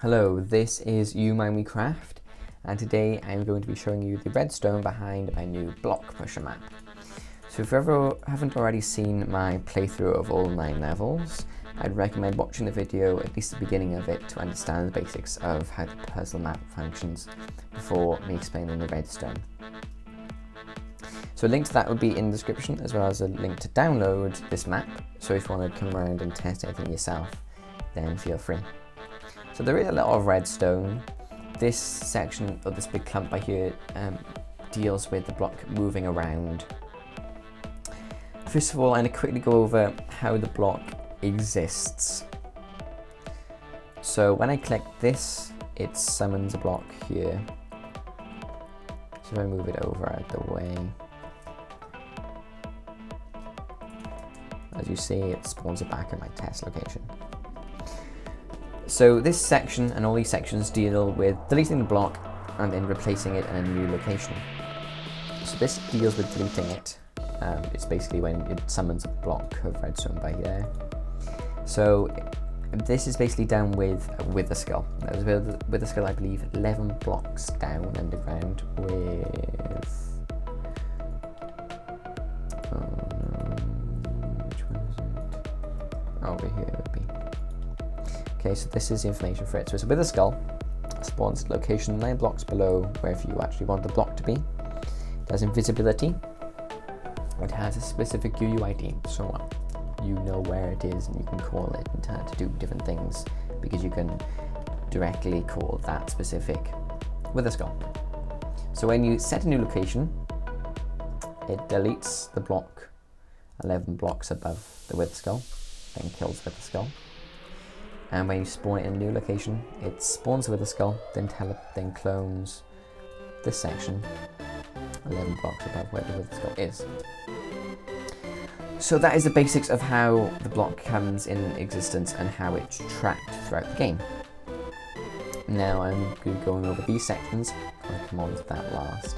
Hello, this is YouMineWeCraft, and today I'm going to be showing you the redstone behind my new block pusher map. So if you ever haven't already seen my playthrough of all 9 levels, I'd recommend watching the video, at least the beginning of it, to understand the basics of how the puzzle map functions before me explaining the redstone. So a link to that would be in the description, as well as a link to download this map, so if you want to come around and test anything yourself, then feel free. So there is a lot of redstone. This section, or this big clump by here, deals with the block moving around. First of all, I'm going to quickly go over how the block exists. So when I click this, it summons a block here. So if I move it over out the way, as you see, it spawns it back at my test location. So this section and all these sections deal with deleting the block and then replacing it in a new location. So this deals with deleting it. It's basically when it summons a block of redstone by there. So this is basically done with a wither skull. Now, the wither skull, I believe, 11 blocks down underground with... which one is it? Over here it would be. Okay, so this is the information for it. So it's a wither skull, spawns at location 9 blocks below wherever you actually want the block to be. It has invisibility. It has a specific UUID, so you know where it is and you can call it and to do different things because you can directly call that specific wither skull. So when you set a new location, it deletes the block 11 blocks above the wither skull, then kills the wither skull. And when you spawn it in a new location, it spawns with a skull, then clones this section 11 blocks above where the wither skull is. So that is the basics of how the block comes in existence and how it's tracked throughout the game. Now I'm going over these sections. I'll come on to that last.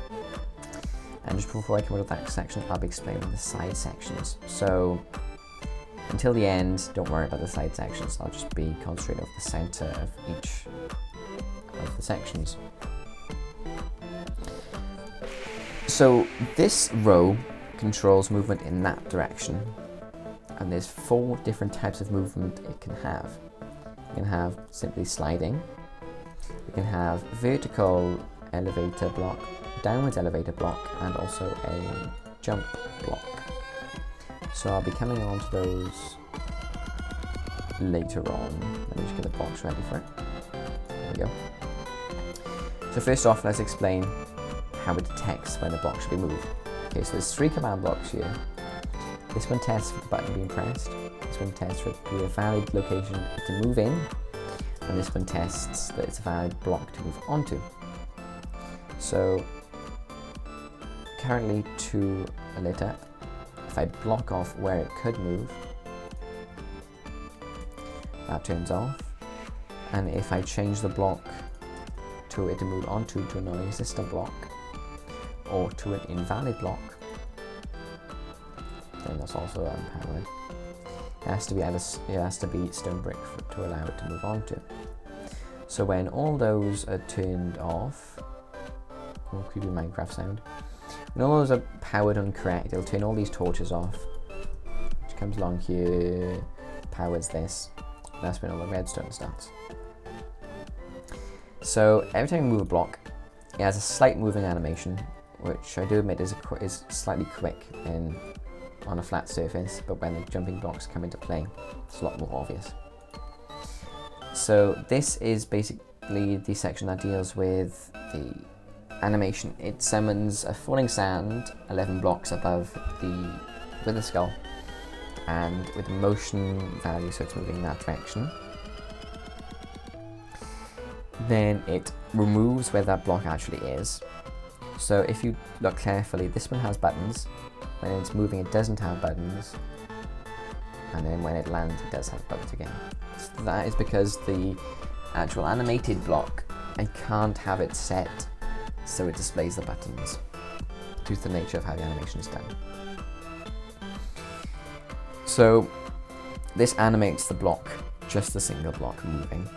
And just before I come on to that section, I'll be explaining the side sections. So until the end, don't worry about the side sections. I'll just be concentrating over the center of each of the sections. So this row controls movement in that direction. And there's 4 different types of movement it can have. You can have simply sliding. You can have vertical elevator block, downwards elevator block, and also a jump block. So I'll be coming on to those later on. Let me just get the box ready for it. There we go. So first off, let's explain how it detects when the block should be moved. Okay, so there's 3 command blocks here. This one tests for the button being pressed. This one tests for it to be a valid location to move in. And this one tests that it's a valid block to move onto. So currently 2 are lit up. If I block off where it could move, that turns off. And if I change the block to it to move onto to a non-existent block or to an invalid block, then that's also unpowered. It has to be stone brick to allow it to move onto. So when all those are turned off, oh, creepy Minecraft sound. When all those are powered and correct, it'll turn all these torches off, which comes along here, powers this. That's when all the redstone starts. So every time you move a block, it has a slight moving animation, which I do admit is slightly quick on a flat surface, but when the jumping blocks come into play, it's a lot more obvious. So this is basically the section that deals with the animation. It summons a falling sand 11 blocks above the wither skull, and with the motion value, so it's moving in that direction. Then it removes where that block actually is. So if you look carefully, this one has buttons. When it's moving, it doesn't have buttons, and then when it lands, it does have buttons again. So that is because the actual animated block, I can't have it set so it displays the buttons due to the nature of how the animation is done. So this animates the block, just the single block moving.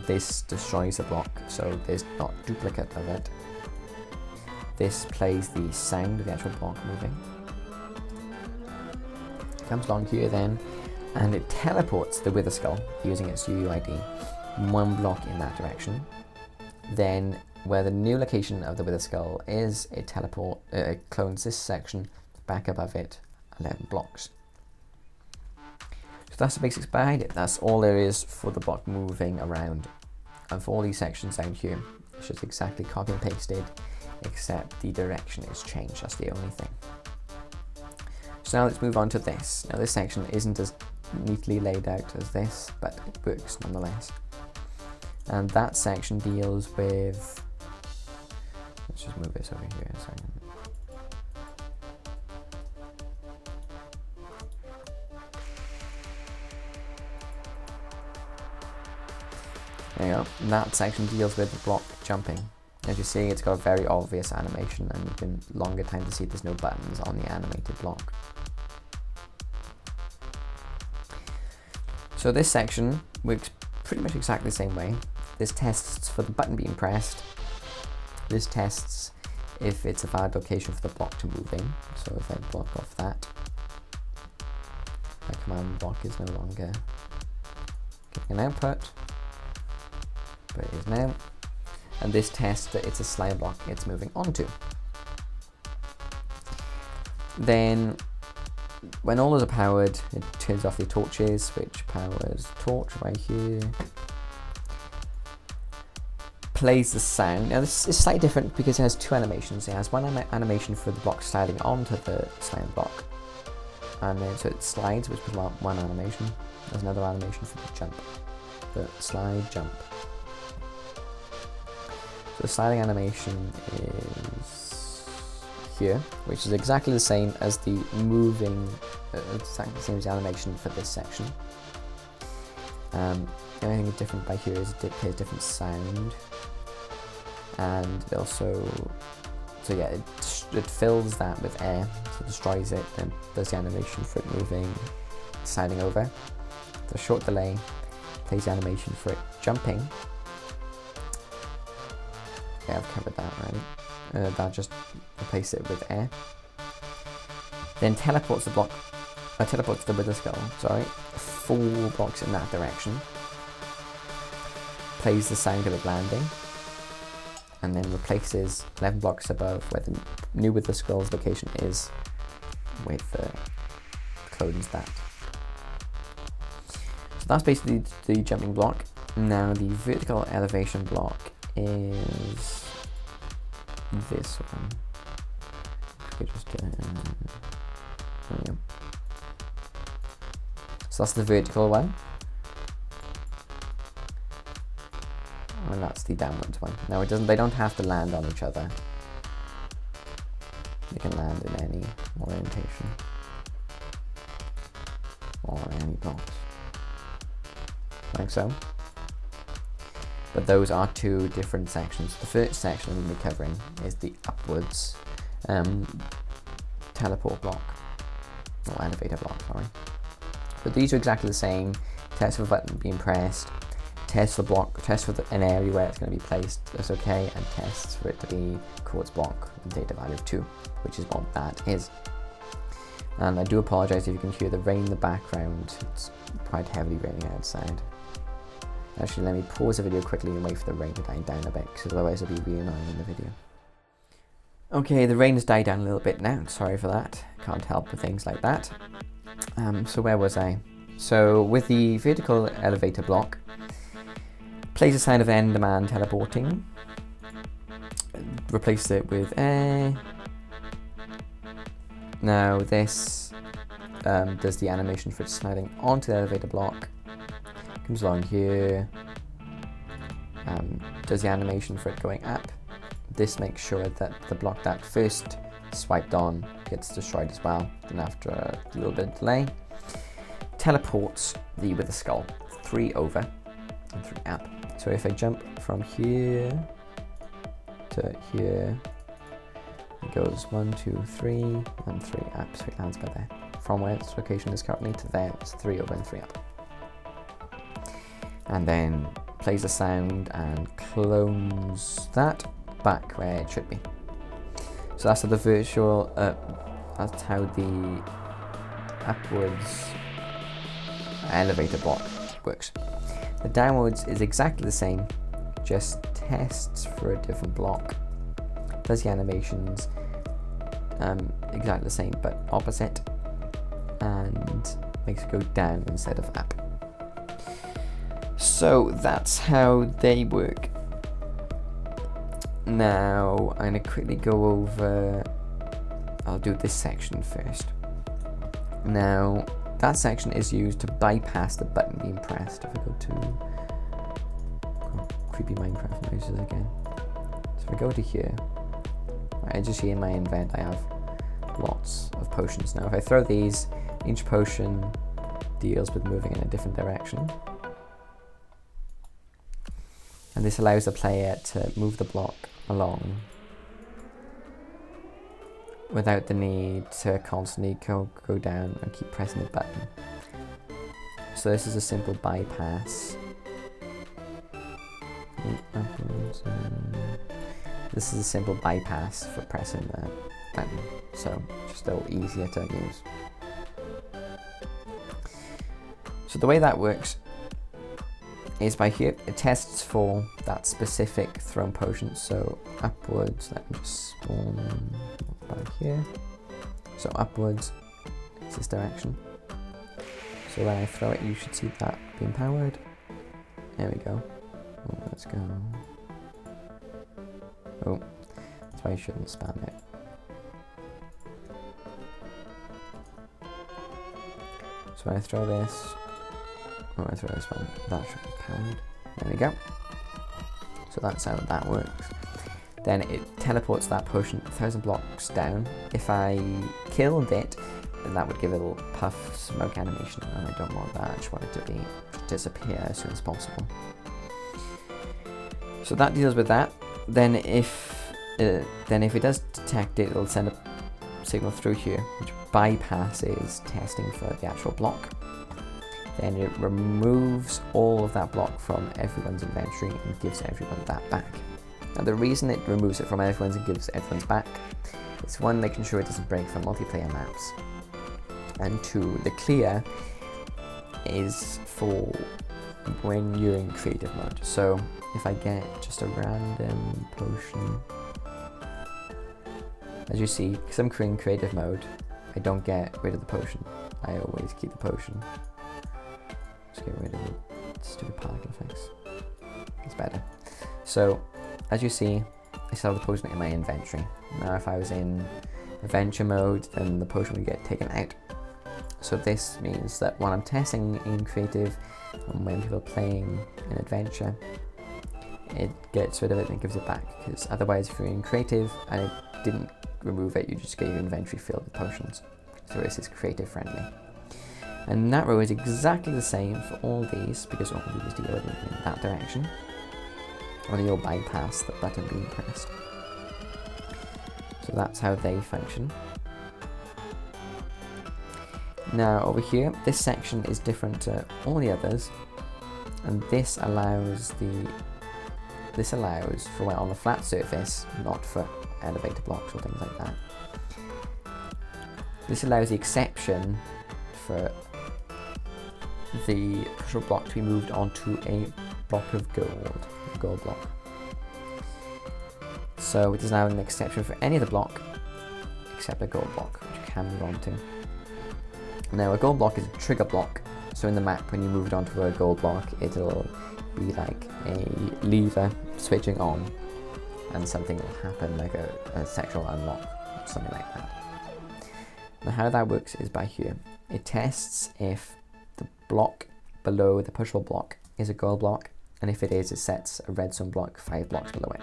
this destroys the block, so there's not duplicate of it. This plays the sound of the actual block moving. Comes along here then, and it teleports the Wither Skull using its UUID 1 block in that direction. Then, where the new location of the Wither Skull is, it clones this section back above it 11 blocks. So that's the basics behind it. That's all there is for the block moving around. And for all these sections down here, it's just exactly copy and pasted, except the direction is changed. That's the only thing. So now let's move on to this. Now this section isn't as neatly laid out as this, but it works nonetheless. And that section deals with, let's just move this over here a second. There you go. And that section deals with the block jumping. As you see, it's got a very obvious animation, and you can longer time to see there's no buttons on the animated block. So this section works pretty much exactly the same way. This tests for the button being pressed. This tests if it's a valid location for the block to move in. So if I block off that, my command block is no longer giving an output, but it is now. And this tests that it's a slime block it's moving onto. Then, when all those are powered, it turns off the torches, which powers torch right here. Plays the sound. Now this is slightly different because it has two animations. It has one animation for the block sliding onto the slime block, and then so it slides, which is one animation. There's another animation for the jump, the slide jump. So the sliding animation is here, which is exactly the same as the moving, exactly the same as the animation for this section. The only thing different by here is it plays a different sound, and it also, so yeah, it fills that with air, so it destroys it, and does the animation for it moving, sliding over. The short delay plays the animation for it jumping. Yeah, I've covered that, right? That just replace it with air. Then teleports the block, teleports the Wither Skull, sorry, 4 blocks in that direction. Plays the sound of it landing, and then replaces 11 blocks above where the new Wither Skull's location is with clones that. So that's basically the jumping block. Now the vertical elevation block is this one. We just get it. There we go. So that's the vertical one, and that's the downwards one. Now it doesn't. They don't have to land on each other. They can land in any orientation or any blocks, like so. But those are 2 different sections. The first section we'll be covering is the upwards teleport block, or elevator block, sorry. But these are exactly the same. Test for the button being pressed, test for the block, test for an area where it's going to be placed, that's okay, and tests for it to be quartz block with data value of 2, which is what that is. And I do apologise if you can hear the rain in the background. It's quite heavily raining outside. Actually, let me pause the video quickly and wait for the rain to die down a bit, because otherwise it'll be really annoying in the video. Okay, the rain has died down a little bit now, sorry for that. Can't help with things like that. So where was I? So with the vertical elevator block, plays a sound of Enderman teleporting, replace it with air. Now this does the animation for it sliding onto the elevator block. Comes along here, does the animation for it going up. This makes sure that the block that first swiped on gets destroyed as well, and after a little bit of delay, teleports the Wither Skull 3 over and 3 up. So if I jump from here to here, it goes 1, 2, 3, and 3 up, so it lands by there. From where its location is currently to there, it's 3 over and 3 up. And then plays a sound and clones that back where it should be. So that's how the virtual, that's how the upwards elevator block works. The downwards is exactly the same, just tests for a different block. Does the animations exactly the same but opposite, and makes it go down instead of up. So that's how they work. Now I'm going to quickly go over, I'll do this section first. Now that section is used to bypass the button being pressed. If I go to creepy Minecraft noises again. So if I go to here, I just see in my invent I have lots of potions. Now if I throw these, each potion deals with moving in a different direction. And this allows the player to move the block along without the need to constantly go down and keep pressing the button. So this is a simple bypass. This is a simple bypass for pressing the button, so just a little easier to use. So the way that works is by here, it tests for that specific thrown potion. So upwards, let me just spawn back here. So upwards is this direction. So when I throw it, you should see that being powered. There we go. Oh, let's go. Oh, that's why you shouldn't spam it. So when I throw this, oh, I throw this one, that should be powered. There we go. So that's how that works. Then it teleports that potion 1,000 blocks down. If I killed it, then that would give it a little puff smoke animation, and I don't want that. I just want it to disappear as soon as possible. So that deals with that. Then if it does detect it, it'll send a signal through here, which bypasses testing for the actual block. Then it removes all of that block from everyone's inventory and gives everyone that back. Now the reason it removes it from everyone's and gives everyone's back is one, making sure it doesn't break for multiplayer maps, and two, the clear is for when you're in creative mode. So if I get just a random potion, as you see, because I'm in creative mode, I don't get rid of the potion. I always keep the potion. Just get rid of the stupid particle effects. It's better. So as you see, I still have the potion in my inventory. Now if I was in adventure mode, then the potion would get taken out. So this means that when I'm testing in creative and when people are playing in adventure, it gets rid of it and gives it back, because otherwise if you're in creative and it didn't remove it, you just get your inventory filled with potions. So this is creative friendly. And that row is exactly the same for all these, because all these deal with it in that direction. Or you'll bypass the button being pressed. So that's how they function. Now over here, this section is different to all the others, and this allows for when on the flat surface, not for elevator blocks or things like that. This allows the exception for the pushable block to be moved onto a block of gold, a gold block. So it is now an exception for any other block except a gold block, which you can move on to. Now a gold block is a trigger block, so in the map when you move it onto a gold block, it'll be like a lever switching on and something will happen, like a sexual unlock, something like that. Now how that works is by here. It tests if the block below the pushable block is a gold block, and if it is, it sets a redstone block 5 blocks below it.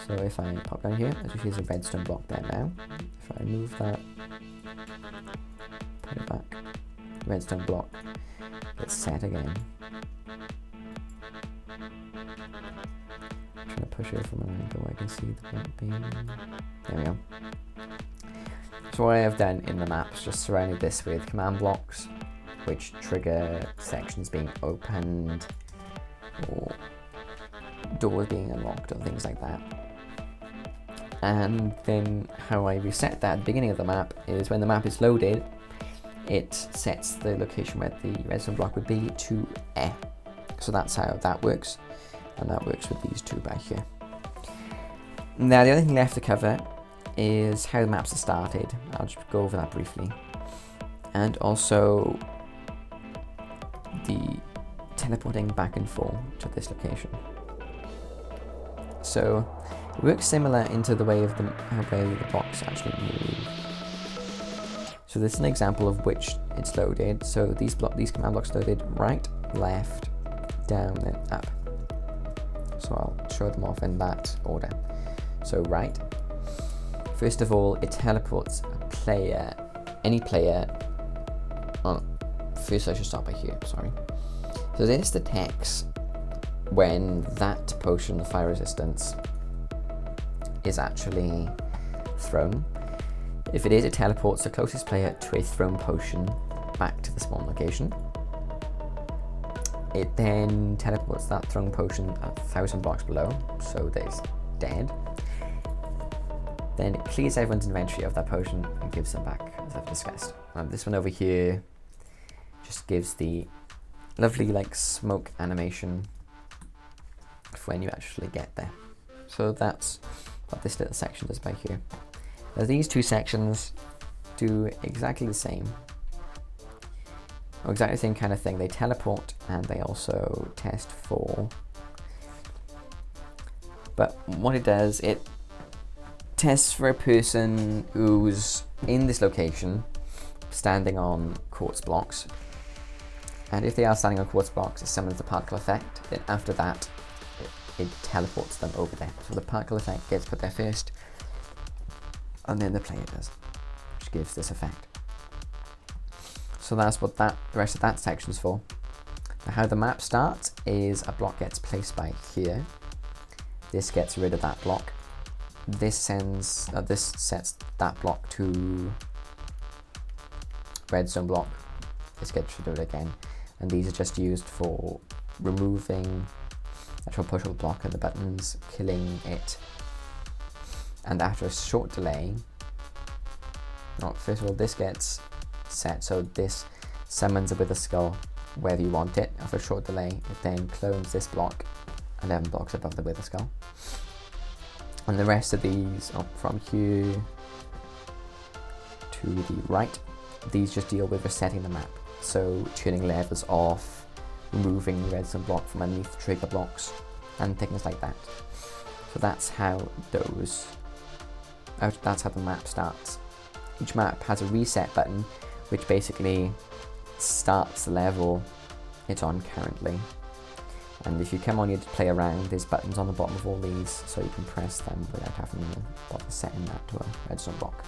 So if I pop down here, as you see there's a redstone block there now. If I move that, put it back, redstone block gets set again. I'm trying to push it from an angle where I can see the block being... There we go. So what I have done in the map is just surrounded this with command blocks, which trigger sections being opened or doors being unlocked or things like that. And then how I reset that at the beginning of the map is when the map is loaded, it sets the location where the redstone block would be to air. So that's how that works, and that works with these two back here. Now the other thing left to cover is how the maps are started. I'll just go over that briefly. And also the teleporting back and forth to this location. So it works similar into the way of the blocks actually move. So this is an example of which it's loaded. So these command blocks loaded right, left, down, then up. So I'll show them off in that order. So right, first of all, it teleports a player, any player. Oh, first I should start by here. Sorry. So this detects when that potion of fire resistance is actually thrown. If it is, it teleports the closest player to a thrown potion back to the spawn location. It then teleports that thrown potion 1,000 blocks below, so that it's dead. Then it clears everyone's inventory of that potion and gives them back, as I've discussed. This one over here just gives the lovely like smoke animation for when you actually get there. So that's what this little section does by here. Now these two sections do exactly the same, or exactly the same kind of thing. They teleport and they also test for, but what it does, it tests for a person who's in this location standing on quartz blocks, and if they are standing on quartz blocks, it summons the particle effect. Then after that it teleports them over there. So the particle effect gets put there first, and then the player does, which gives this effect. So that's what the rest of that section's for. Now how the map starts is a block gets placed by here. This gets rid of that block. This sets that block to redstone block. This gets rid of it again. And these are just used for removing actual pushable block and the buttons, killing it. And after a short delay, first of all, this gets set, so this summons a wither skull wherever you want it. After a short delay, it then clones this block 11 blocks above the wither skull. And the rest of these, from here to the right, these just deal with resetting the map. So turning levels off, removing the redstone block from underneath the trigger blocks, and things like that. So that's how that's how the map starts. Each map has a reset button, which basically starts the level it's on currently. And if you come on here to play around, there's buttons on the bottom of all these, so you can press them without having to bother setting that to a redstone block.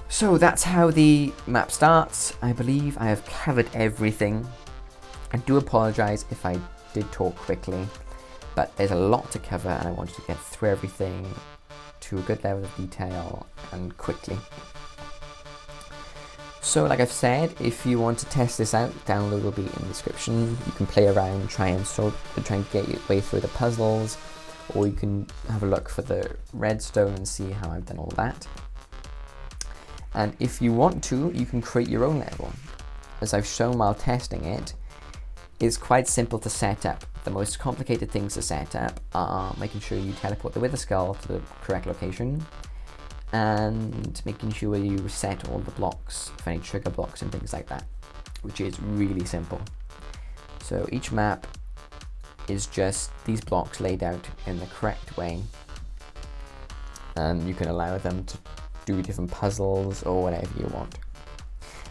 So that's how the map starts. I believe I have covered everything. I do apologise if I did talk quickly, but there's a lot to cover and I wanted to get through everything to a good level of detail and quickly. So like I've said, if you want to test this out, download will be in the description. You can play around, try and get your way through the puzzles, or you can have a look for the redstone and see how I've done all that. And if you want to, you can create your own level. As I've shown while testing it, it's quite simple to set up. The most complicated things to set up are making sure you teleport the wither skull to the correct location, and making sure you reset all the blocks for any trigger blocks and things like that, which is really simple. So each map is just these blocks laid out in the correct way, and you can allow them to do different puzzles or whatever you want.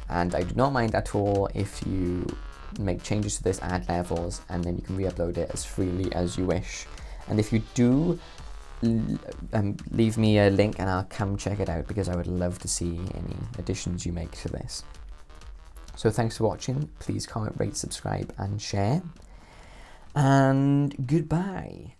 And I do not mind at all if you make changes to this, add levels, and then you can re-upload it as freely as you wish. And if you do, leave me a link and I'll come check it out, because I would love to see any additions you make to this. So thanks for watching. Please comment, rate, subscribe and share, and goodbye.